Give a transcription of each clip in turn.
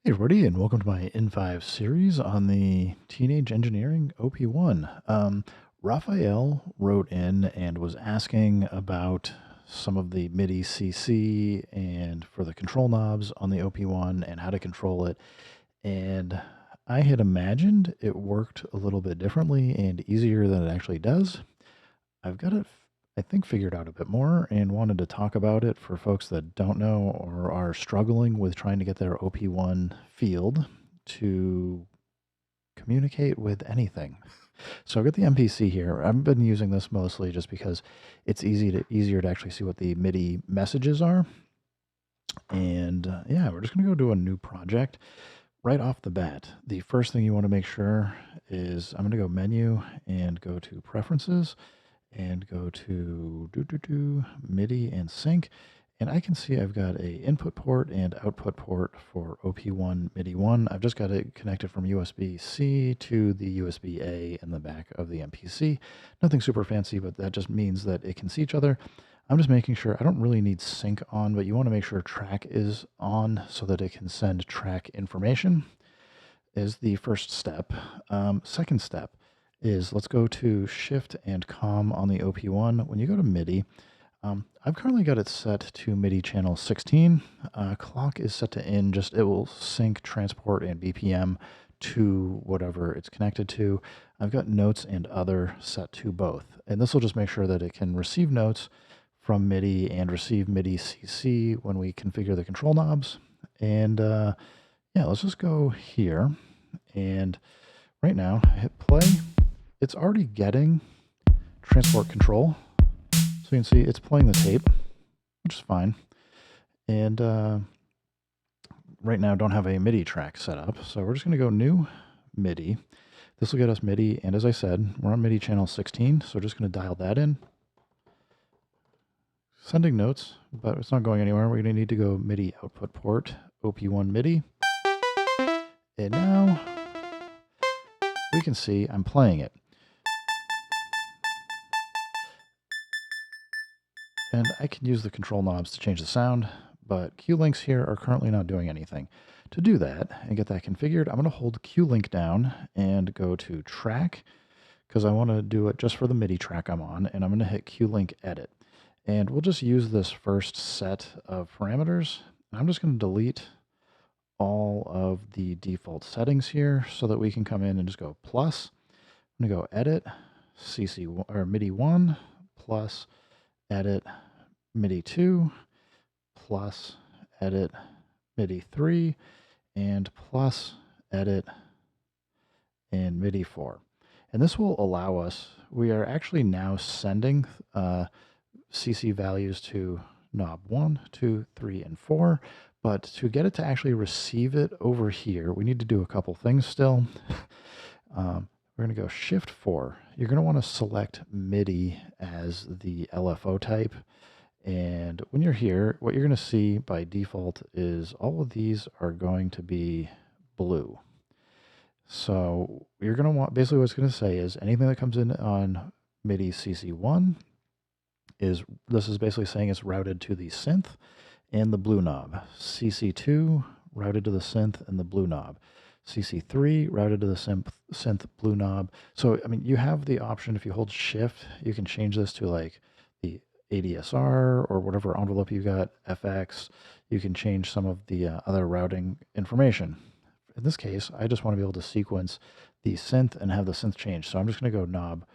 Hey everybody, and welcome to my N5 series on the Teenage Engineering OP-1. Raphael wrote in and was asking about some of the Midi CC and for the control knobs on the OP-1 and how to control it. And I had imagined it worked a little bit differently and easier than it actually does. I've got it, I think, figured out a bit more and wanted to talk about it for folks that don't know or are struggling with trying to get their OP1 field to communicate with anything. So I've got the MPC here. I've been using this mostly just because it's easier to actually see what the MIDI messages are. And yeah, we're just going to go do a new project right off the bat. The first thing you want to make sure is I'm going to go menu and go to preferences and go to MIDI and sync. And I can see I've got a input port and output port for OP1 MIDI 1. I've just got it connected from USB-C to the USB-A in the back of the MPC. Nothing super fancy, but that just means that it can see each other. I'm just making sure, I don't really need sync on, but you want to make sure track is on so that it can send track information is the first step. Second step is let's go to Shift and COM on the OP1. When you go to MIDI, I've currently got it set to MIDI channel 16. Clock is set to in, it will sync, transport, and BPM to whatever it's connected to. I've got notes and other set to both. And this will just make sure that it can receive notes from MIDI and receive MIDI CC when we configure the control knobs. And yeah, let's just go here. And right now, I hit play. It's already getting transport control. So you can see it's playing the tape, which is fine. And right now I don't have a MIDI track set up. So we're just going to go new MIDI. This will get us MIDI. And as I said, we're on MIDI channel 16. So we're just going to dial that in. Sending notes, but it's not going anywhere. We're going to need to go MIDI output port, OP1 MIDI. And now we can see I'm playing it. And I can use the control knobs to change the sound, but Q links here are currently not doing anything. To do that and get that configured, I'm going to hold Q link down and go to track because I want to do it just for the MIDI track I'm on, and I'm going to hit Q link edit. And we'll just use this first set of parameters. I'm just going to delete all of the default settings here so that we can come in and just go plus. I'm going to go edit CC or MIDI 1 plus edit MIDI 2 plus edit MIDI 3 and plus edit and MIDI 4. And this will allow us, we are actually now sending CC values to knob 1, 2, 3, and 4. But to get it to actually receive it over here, we need to do a couple things still. We're going to go Shift 4. You're going to want to select MIDI as the LFO type. And when you're here, what you're going to see by default is all of these are going to be blue. So you're going to want, basically what it's going to say is anything that comes in on MIDI CC1 this is basically saying it's routed to the synth and the blue knob. CC2 routed to the synth and the blue knob. CC3 routed to the synth blue knob. So, I mean, you have the option, if you hold shift, you can change this to like the ADSR or whatever envelope you got, FX. You can change some of the other routing information. In this case, I just want to be able to sequence the synth and have the synth change. So I'm just going to go knob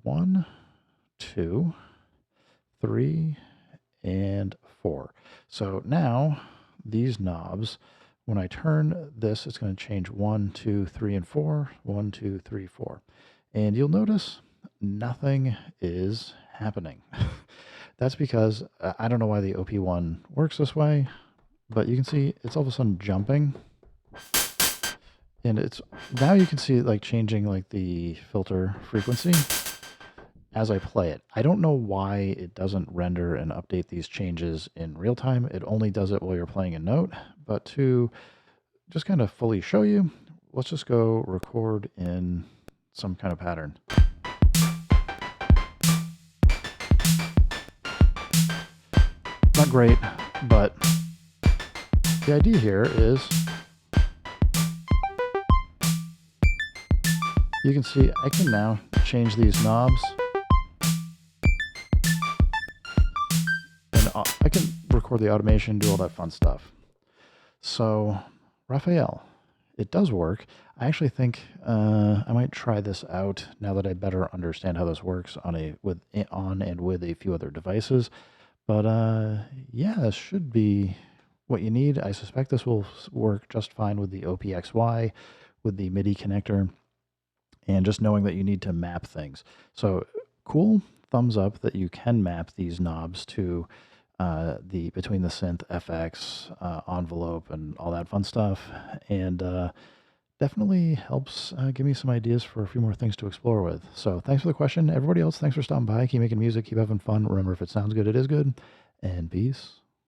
1, 2, 3, and 4. So now these knobs, when I turn this, it's going to change 1, 2, 3, and 4. 1, 2, 3, 4. And you'll notice nothing is happening. That's because I don't know why the OP1 works this way, but you can see it's all of a sudden jumping. And it's now you can see it like changing like the filter frequency as I play it. I don't know why it doesn't render and update these changes in real time. It only does it while you're playing a note. But to just kind of fully show you, let's just go record in some kind of pattern. Not great, but the idea here is You can see I can now change these knobs, and I can record the automation, do all that fun stuff. So, Raphael, it does work. I actually think I might try this out now that I better understand how this works on and with a few other devices. But yeah, this should be what you need. I suspect this will work just fine with the OPXY, with the MIDI connector, and just knowing that you need to map things. So cool, thumbs up that you can map these knobs to the between the synth, FX, envelope, and all that fun stuff. And definitely helps give me some ideas for a few more things to explore with. So thanks for the question. Everybody else, thanks for stopping by. Keep making music, keep having fun. Remember, if it sounds good, it is good. And peace.